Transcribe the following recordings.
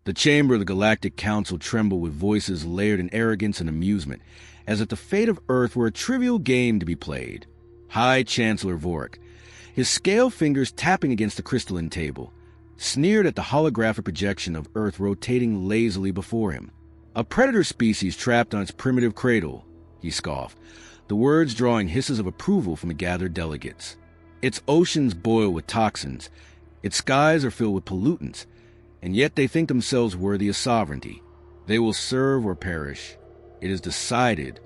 The chamber of the Galactic Council trembled with voices layered in arrogance and amusement, as if the fate of Earth were a trivial game to be played. High Chancellor Vorik, his scale fingers tapping against the crystalline table, sneered at the holographic projection of Earth rotating lazily before him. "A predator species trapped on its primitive cradle," he scoffed, the words drawing hisses of approval from the gathered delegates. "Its oceans boil with toxins, its skies are filled with pollutants, and yet they think themselves worthy of sovereignty. They will serve or perish. It is decided."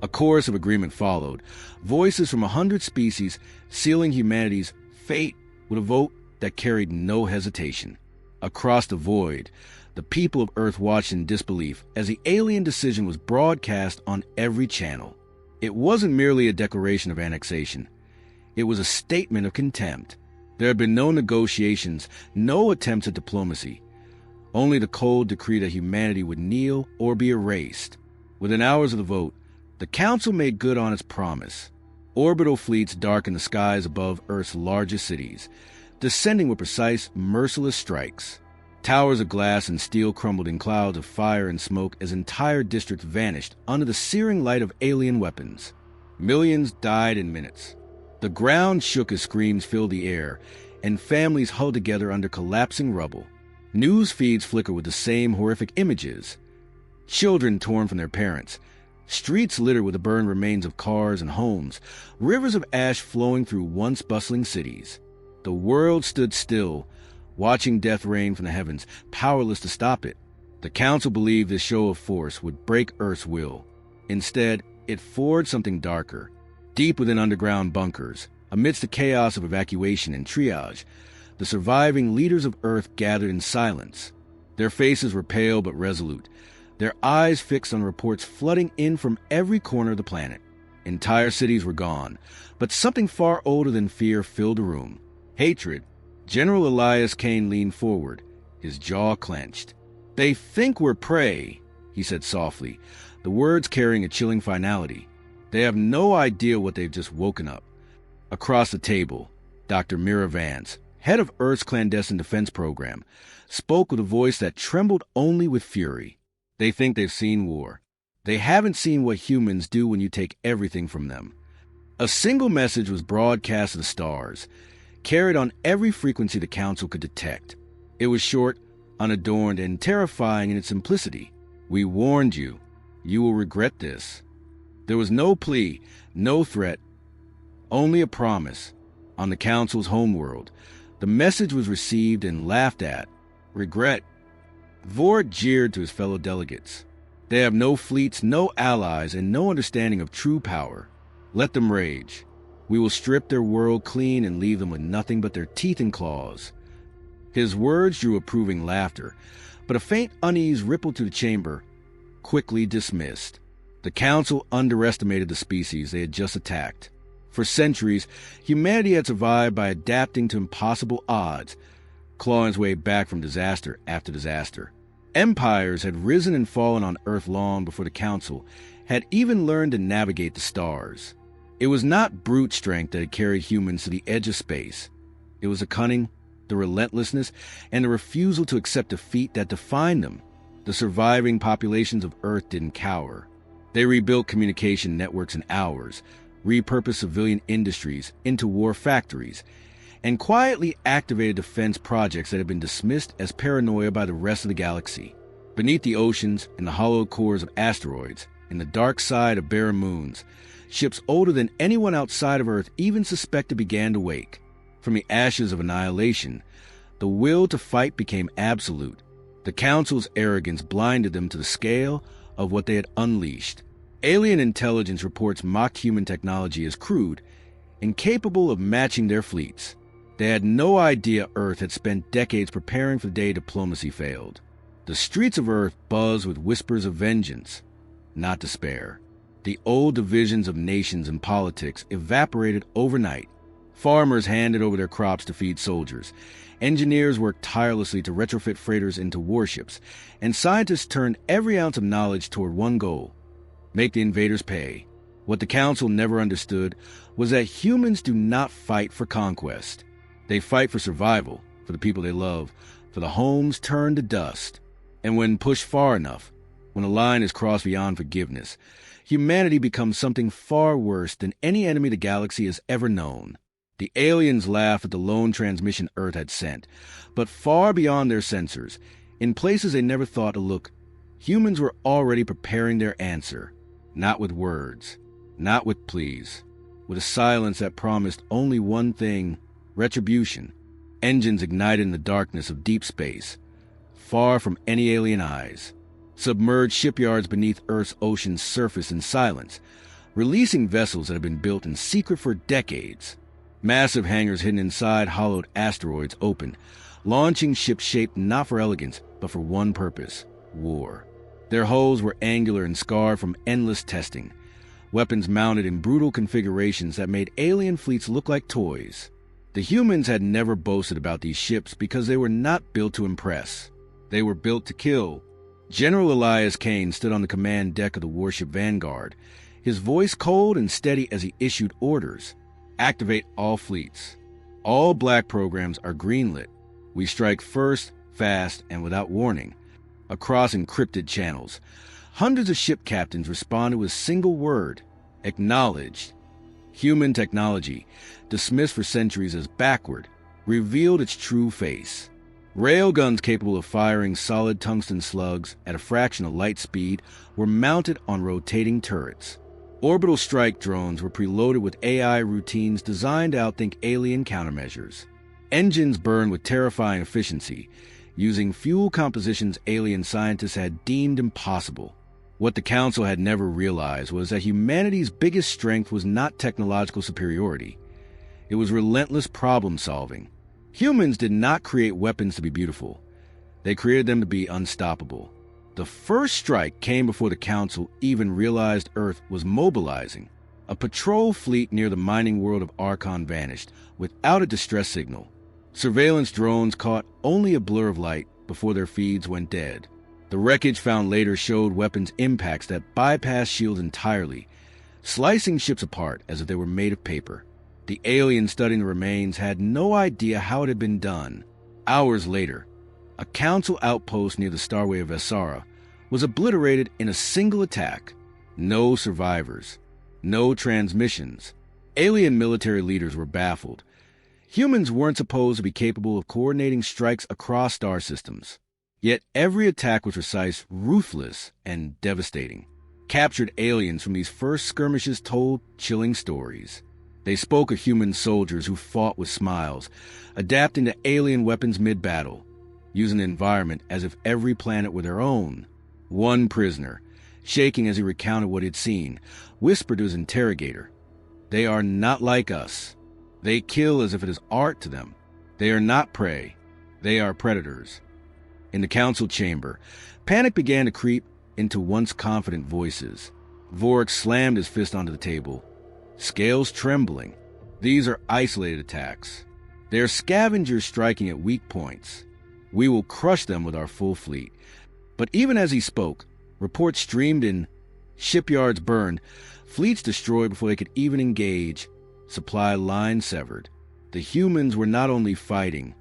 A chorus of agreement followed, voices from 100 species sealing humanity's fate with a vote that carried no hesitation. Across the void, the people of Earth watched in disbelief as the alien decision was broadcast on every channel. It wasn't merely a declaration of annexation. It was a statement of contempt. There had been no negotiations, no attempts at diplomacy. Only the cold decree that humanity would kneel or be erased. Within hours of the vote, the Council made good on its promise. Orbital fleets darkened the skies above Earth's largest cities, descending with precise, merciless strikes. Towers of glass and steel crumbled in clouds of fire and smoke as entire districts vanished under the searing light of alien weapons. Millions died in minutes. The ground shook as screams filled the air, and families huddled together under collapsing rubble. News feeds flickered with the same horrific images. Children torn from their parents, streets littered with the burned remains of cars and homes, rivers of ash flowing through once bustling cities. The world stood still, watching death rain from the heavens, powerless to stop it. The Council believed this show of force would break Earth's will. Instead, it forged something darker. Deep within underground bunkers, amidst the chaos of evacuation and triage, the surviving leaders of Earth gathered in silence. Their faces were pale but resolute, their eyes fixed on reports flooding in from every corner of the planet. Entire cities were gone, but something far older than fear filled the room. Hatred. General Elias Kane leaned forward, his jaw clenched. "They think we're prey," he said softly, the words carrying a chilling finality. "They have no idea what they've just woken up." Across the table, Dr. Mira Vance, head of Earth's clandestine defense program, spoke with a voice that trembled only with fury. "They think they've seen war. They haven't seen what humans do when you take everything from them." A single message was broadcast to the stars, carried on every frequency the Council could detect. It was short, unadorned, and terrifying in its simplicity. "We warned you. You will regret this." There was no plea, no threat, only a promise. On the Council's homeworld, the message was received and laughed at. Regret. Vorik jeered to his fellow delegates. "They have no fleets, no allies, and no understanding of true power. Let them rage. We will strip their world clean and leave them with nothing but their teeth and claws." His words drew approving laughter, but a faint unease rippled through the chamber, quickly dismissed. The Council underestimated the species they had just attacked. For centuries, humanity had survived by adapting to impossible odds, clawing its way back from disaster after disaster. Empires had risen and fallen on Earth long before the Council had even learned to navigate the stars. It was not brute strength that had carried humans to the edge of space. It was the cunning, the relentlessness, and the refusal to accept defeat that defined them. The surviving populations of Earth didn't cower. They rebuilt communication networks in hours, repurposed civilian industries into war factories, and quietly activated defense projects that had been dismissed as paranoia by the rest of the galaxy. Beneath the oceans, in the hollow cores of asteroids, in the dark side of barren moons, ships older than anyone outside of Earth even suspected began to wake. From the ashes of annihilation, the will to fight became absolute. The Council's arrogance blinded them to the scale of what they had unleashed. Alien intelligence reports mocked human technology as crude, incapable of matching their fleets. They had no idea Earth had spent decades preparing for the day diplomacy failed. The streets of Earth buzzed with whispers of vengeance, not despair. The old divisions of nations and politics evaporated overnight. Farmers handed over their crops to feed soldiers. Engineers worked tirelessly to retrofit freighters into warships, and scientists turned every ounce of knowledge toward one goal: make the invaders pay. What the Council never understood was that humans do not fight for conquest. They fight for survival, for the people they love, for the homes turned to dust. And when pushed far enough, when a line is crossed beyond forgiveness, humanity becomes something far worse than any enemy the galaxy has ever known. The aliens laughed at the lone transmission Earth had sent, but far beyond their sensors, in places they never thought to look, humans were already preparing their answer, not with words, not with pleas, with a silence that promised only one thing: retribution. Engines ignited in the darkness of deep space, far from any alien eyes. Submerged shipyards beneath Earth's ocean surface in silence, releasing vessels that have been built in secret for decades. Massive hangars hidden inside hollowed asteroids open, launching ships shaped not for elegance, but for one purpose: war. Their hulls were angular and scarred from endless testing, weapons mounted in brutal configurations that made alien fleets look like toys. The humans had never boasted about these ships because they were not built to impress. They were built to kill. General Elias Kane stood on the command deck of the warship Vanguard, his voice cold and steady as he issued orders. Activate all fleets. All black programs are greenlit. We strike first, fast, and without warning. Across encrypted channels, hundreds of ship captains responded with a single word: acknowledged. Human technology, dismissed for centuries as backward, revealed its true face. Railguns capable of firing solid tungsten slugs at a fraction of light speed were mounted on rotating turrets. Orbital strike drones were preloaded with AI routines designed to outthink alien countermeasures. Engines burned with terrifying efficiency, using fuel compositions alien scientists had deemed impossible. What the Council had never realized was that humanity's biggest strength was not technological superiority. It was relentless problem-solving. Humans did not create weapons to be beautiful. They created them to be unstoppable. The first strike came before the Council even realized Earth was mobilizing. A patrol fleet near the mining world of Archon vanished, without a distress signal. Surveillance drones caught only a blur of light before their feeds went dead. The wreckage found later showed weapons impacts that bypassed shields entirely, slicing ships apart as if they were made of paper. The aliens studying the remains had no idea how it had been done. Hours later, a Council outpost near the starway of Vesara was obliterated in a single attack. No survivors. No transmissions. Alien military leaders were baffled. Humans weren't supposed to be capable of coordinating strikes across star systems. Yet every attack was precise, ruthless, and devastating. Captured aliens from these first skirmishes told chilling stories. They spoke of human soldiers who fought with smiles, adapting to alien weapons mid-battle, using the environment as if every planet were their own. One prisoner, shaking as he recounted what he'd seen, whispered to his interrogator, "They are not like us. They kill as if it is art to them. They are not prey. They are predators." In the Council chamber, panic began to creep into once confident voices. Vorik slammed his fist onto the table, scales trembling. These are isolated attacks. They are scavengers striking at weak points. We will crush them with our full fleet. But even as he spoke, reports streamed in. Shipyards burned, fleets destroyed before they could even engage, supply lines severed. The humans were not only fighting,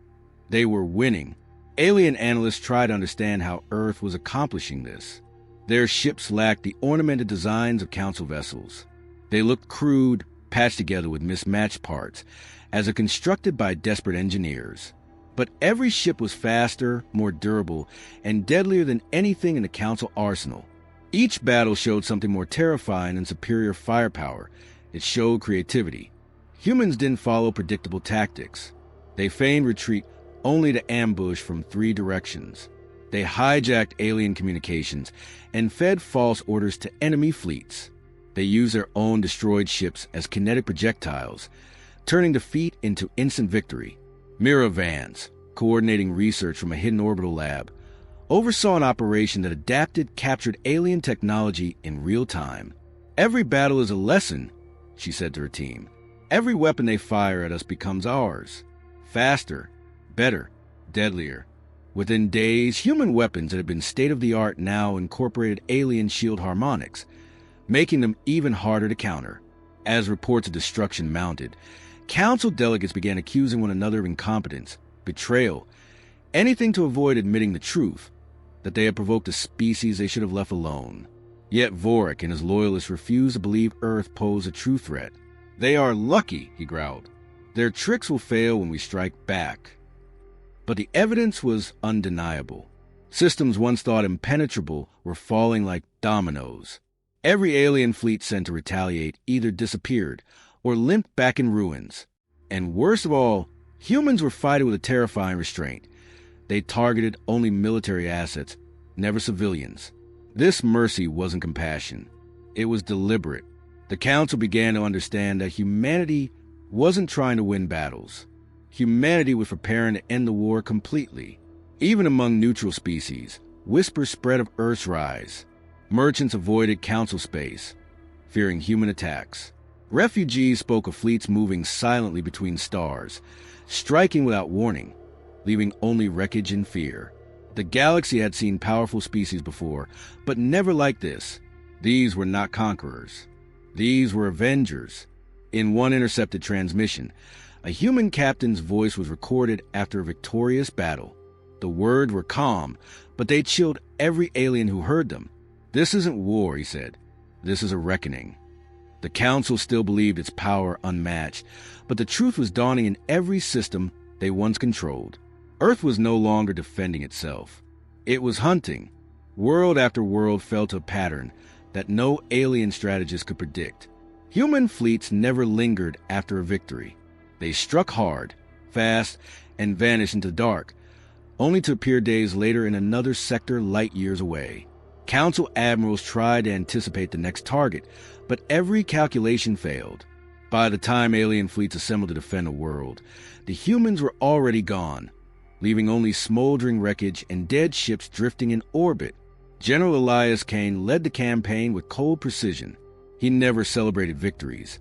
they were winning. Alien analysts tried to understand how Earth was accomplishing this. Their ships lacked the ornamented designs of Council vessels. They looked crude, patched together with mismatched parts, as if constructed by desperate engineers. But every ship was faster, more durable, and deadlier than anything in the Council arsenal. Each battle showed something more terrifying than superior firepower. It showed creativity. Humans didn't follow predictable tactics. They feigned retreat only to ambush from 3 directions. They hijacked alien communications and fed false orders to enemy fleets. They used their own destroyed ships as kinetic projectiles, turning defeat into instant victory. Mira Vance, coordinating research from a hidden orbital lab, oversaw an operation that adapted, captured alien technology in real time. "Every battle is a lesson," she said to her team. "Every weapon they fire at us becomes ours. Faster, better, deadlier." Within days, human weapons that had been state-of-the-art now incorporated alien shield harmonics, making them even harder to counter. As reports of destruction mounted, Council delegates began accusing one another of incompetence, betrayal, anything to avoid admitting the truth. that they had provoked a species they should have left alone. Yet Vorik and his loyalists refused to believe Earth posed a true threat. "They are lucky," he growled. "Their tricks will fail when we strike back." But the evidence was undeniable. Systems once thought impenetrable were falling like dominoes. Every alien fleet sent to retaliate either disappeared or limped back in ruins. And worst of all, humans were fighting with a terrifying restraint. They targeted only military assets, never civilians. This mercy wasn't compassion. It was deliberate. The Council began to understand that humanity wasn't trying to win battles. Humanity was preparing to end the war completely. Even among neutral species, whispers spread of Earth's rise. Merchants avoided Council space, fearing human attacks. Refugees spoke of fleets moving silently between stars, striking without warning, leaving only wreckage and fear. The galaxy had seen powerful species before, but never like this. These were not conquerors. These were avengers. In one intercepted transmission, a human captain's voice was recorded after a victorious battle. The words were calm, but they chilled every alien who heard them. "This isn't war," he said. "This is a reckoning." The Council still believed its power unmatched, but the truth was dawning in every system they once controlled. Earth was no longer defending itself. It was hunting. World after world fell to a pattern that no alien strategist could predict. Human fleets never lingered after a victory. They struck hard, fast, and vanished into the dark, only to appear days later in another sector light years away. Council admirals tried to anticipate the next target, but every calculation failed. By the time alien fleets assembled to defend the world, the humans were already gone, leaving only smoldering wreckage and dead ships drifting in orbit. General Elias Kane led the campaign with cold precision. He never celebrated victories.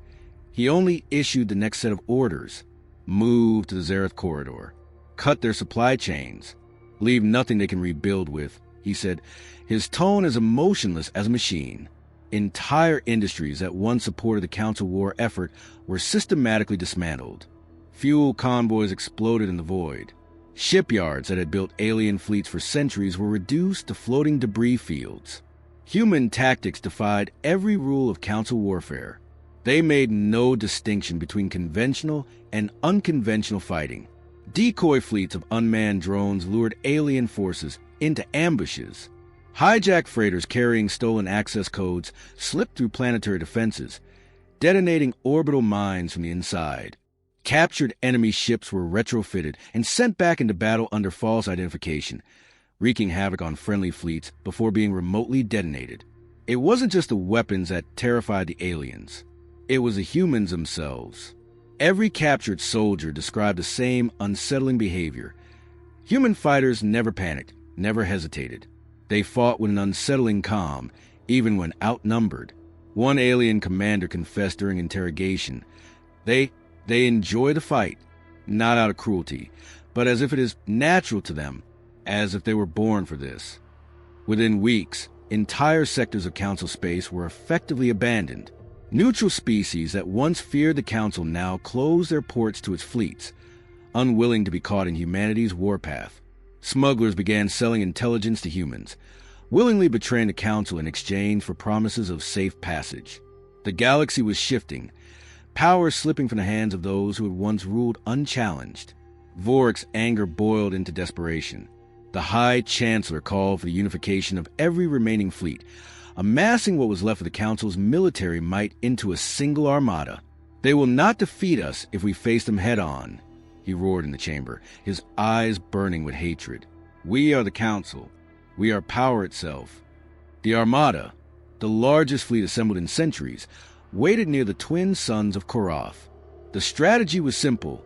He only issued the next set of orders: move to the Zareth corridor, cut their supply chains, leave nothing they can rebuild with, he said, his tone as emotionless as a machine. Entire industries that once supported the Council war effort were systematically dismantled. Fuel convoys exploded in the void. Shipyards that had built alien fleets for centuries were reduced to floating debris fields. Human tactics defied every rule of Council warfare. They made no distinction between conventional and unconventional fighting. Decoy fleets of unmanned drones lured alien forces into ambushes. Hijacked freighters carrying stolen access codes slipped through planetary defenses, detonating orbital mines from the inside. Captured enemy ships were retrofitted and sent back into battle under false identification, wreaking havoc on friendly fleets before being remotely detonated. It wasn't just the weapons that terrified the aliens. It was the humans themselves. Every captured soldier described the same unsettling behavior. Human fighters never panicked, never hesitated. They fought with an unsettling calm, even when outnumbered. One alien commander confessed during interrogation, They enjoy the fight, not out of cruelty, but as if it is natural to them, as if they were born for this. Within weeks, entire sectors of Council space were effectively abandoned. Neutral species that once feared the Council now closed their ports to its fleets, unwilling to be caught in humanity's warpath. Smugglers began selling intelligence to humans, willingly betraying the Council in exchange for promises of safe passage. The galaxy was shifting, power slipping from the hands of those who had once ruled unchallenged. Vorik's anger boiled into desperation. The High Chancellor called for the unification of every remaining fleet, amassing what was left of the Council's military might into a single armada. "They will not defeat us if we face them head-on," he roared in the chamber, his eyes burning with hatred. "We are the Council. We are power itself." The armada, the largest fleet assembled in centuries, waited near the twin suns of Korath. The strategy was simple: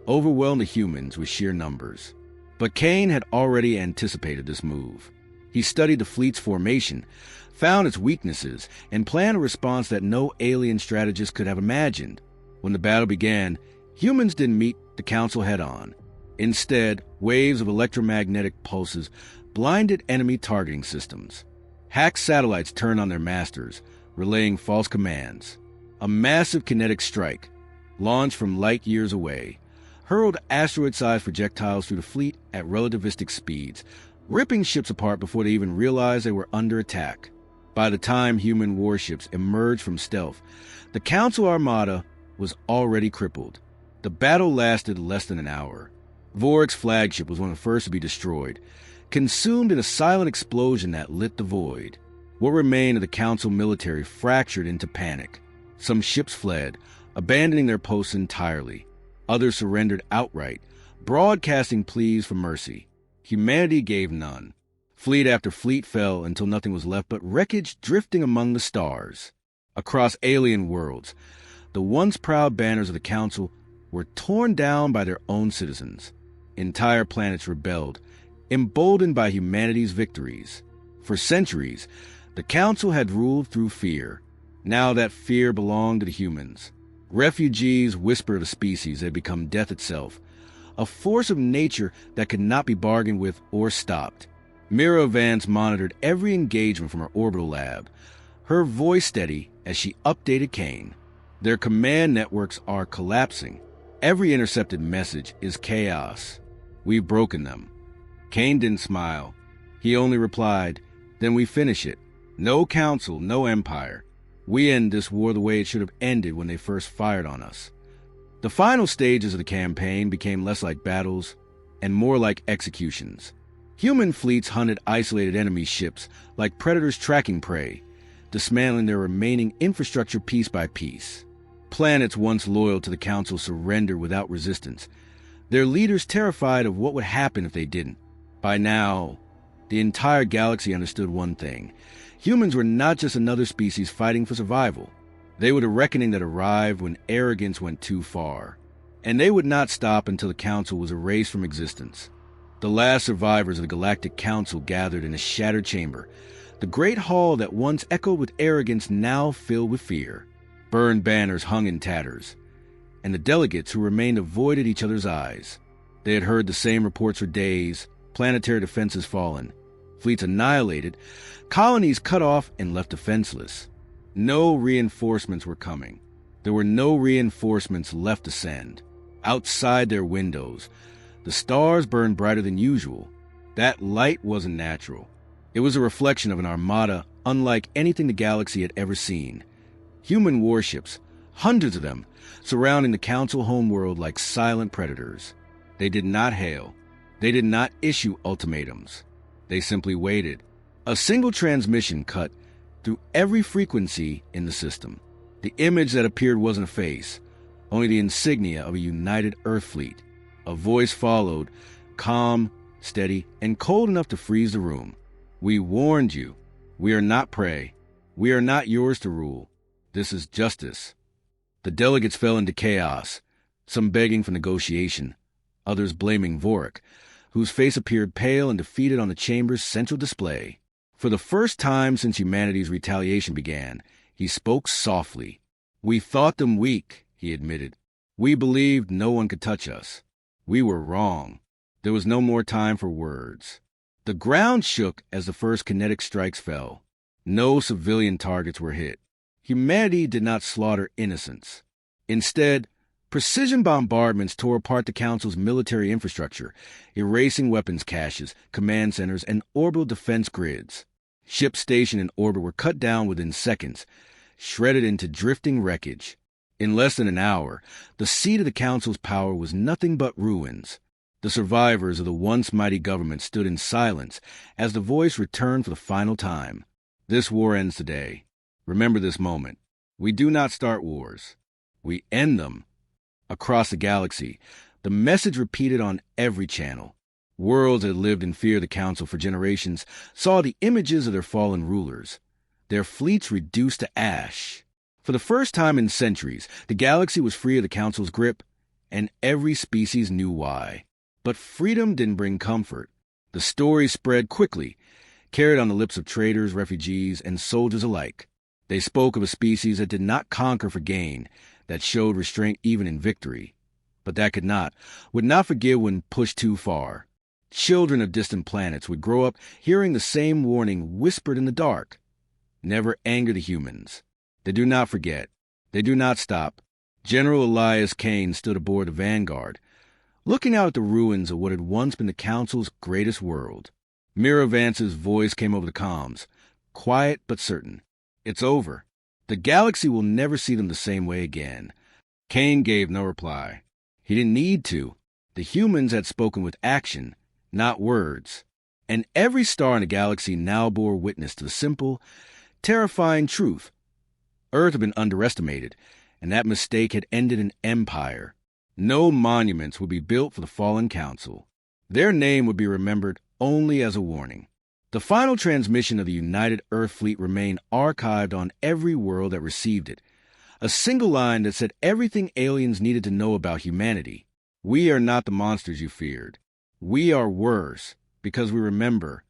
overwhelm the humans with sheer numbers. But Kane had already anticipated this move. He studied the fleet's formation, found its weaknesses, and planned a response that no alien strategist could have imagined. When the battle began, humans didn't meet the Council head-on. Instead, waves of electromagnetic pulses blinded enemy targeting systems. Hacked satellites turned on their masters, relaying false commands. A massive kinetic strike, launched from light years away, hurled asteroid-sized projectiles through the fleet at relativistic speeds, ripping ships apart before they even realized they were under attack. By the time human warships emerged from stealth, the Council Armada was already crippled. The battle lasted less than an hour. Vorik's flagship was one of the first to be destroyed, consumed in a silent explosion that lit the void. What remained of the Council military fractured into panic. Some ships fled, abandoning their posts entirely. Others surrendered outright, broadcasting pleas for mercy. Humanity gave none. Fleet after fleet fell until nothing was left but wreckage drifting among the stars. Across alien worlds, the once proud banners of the Council were torn down by their own citizens. Entire planets rebelled, emboldened by humanity's victories. For centuries, the Council had ruled through fear. Now that fear belonged to the humans. Refugees whispered of a species that had become death itself, a force of nature that could not be bargained with or stopped. Mira Vance monitored every engagement from her orbital lab, her voice steady as she updated Kane. Their command networks are collapsing. Every intercepted message is chaos. We've broken them. Kane didn't smile. He only replied, "Then we finish it. No council, no empire. We end this war the way it should have ended when they first fired on us." The final stages of the campaign became less like battles and more like executions. Human fleets hunted isolated enemy ships like predators tracking prey, dismantling their remaining infrastructure piece by piece. Planets once loyal to the Council surrendered without resistance, their leaders terrified of what would happen if they didn't. By now, the entire galaxy understood one thing. Humans were not just another species fighting for survival. They were the reckoning that arrived when arrogance went too far. And they would not stop until the Council was erased from existence. The last survivors of the Galactic Council gathered in a shattered chamber, the great hall that once echoed with arrogance now filled with fear. Burned banners hung in tatters, and the delegates who remained avoided each other's eyes. They had heard the same reports for days: planetary defenses fallen, fleets annihilated, colonies cut off and left defenseless. No reinforcements were coming. There were no reinforcements left to send. Outside their windows, the stars burned brighter than usual. That light wasn't natural. It was a reflection of an armada unlike anything the galaxy had ever seen. Human warships, hundreds of them, surrounding the Council homeworld like silent predators. They did not hail. They did not issue ultimatums. They simply waited. A single transmission cut through every frequency in the system. The image that appeared wasn't a face, only the insignia of a united Earth fleet. A voice followed, calm, steady, and cold enough to freeze the room. "We warned you. We are not prey. We are not yours to rule. This is justice." The delegates fell into chaos, some begging for negotiation, others blaming Vorik, whose face appeared pale and defeated on the chamber's central display. For the first time since humanity's retaliation began, he spoke softly. "We thought them weak," he admitted. "We believed no one could touch us. We were wrong." There was no more time for words. The ground shook as the first kinetic strikes fell. No civilian targets were hit. Humanity did not slaughter innocents. Instead, precision bombardments tore apart the Council's military infrastructure, erasing weapons caches, command centers, and orbital defense grids. Ships stationed in orbit were cut down within seconds, shredded into drifting wreckage. In less than an hour, the seat of the Council's power was nothing but ruins. The survivors of the once mighty government stood in silence as the voice returned for the final time. "This war ends today. Remember this moment. We do not start wars. We end them." Across the galaxy, the message repeated on every channel. Worlds that lived in fear of the Council for generations saw the images of their fallen rulers, their fleets reduced to ash. For the first time in centuries, the galaxy was free of the Council's grip, and every species knew why. But freedom didn't bring comfort. The story spread quickly, carried on the lips of traders, refugees, and soldiers alike. They spoke of a species that did not conquer for gain, that showed restraint even in victory, but that would not forgive when pushed too far. Children of distant planets would grow up hearing the same warning whispered in the dark. Never anger the humans. They do not forget. They do not stop. General Elias Kane stood aboard the Vanguard, looking out at the ruins of what had once been the Council's greatest world. Mira Vance's voice came over the comms, quiet but certain. It's over. The galaxy will never see them the same way again. Kane gave no reply. He didn't need to. The humans had spoken with action, not words. And every star in the galaxy now bore witness to the simple, terrifying truth. Earth had been underestimated, and that mistake had ended an empire. No monuments would be built for the fallen council. Their name would be remembered only as a warning. The final transmission of the United Earth Fleet remained archived on every world that received it. A single line that said everything aliens needed to know about humanity. We are not the monsters you feared. We are worse, because we remember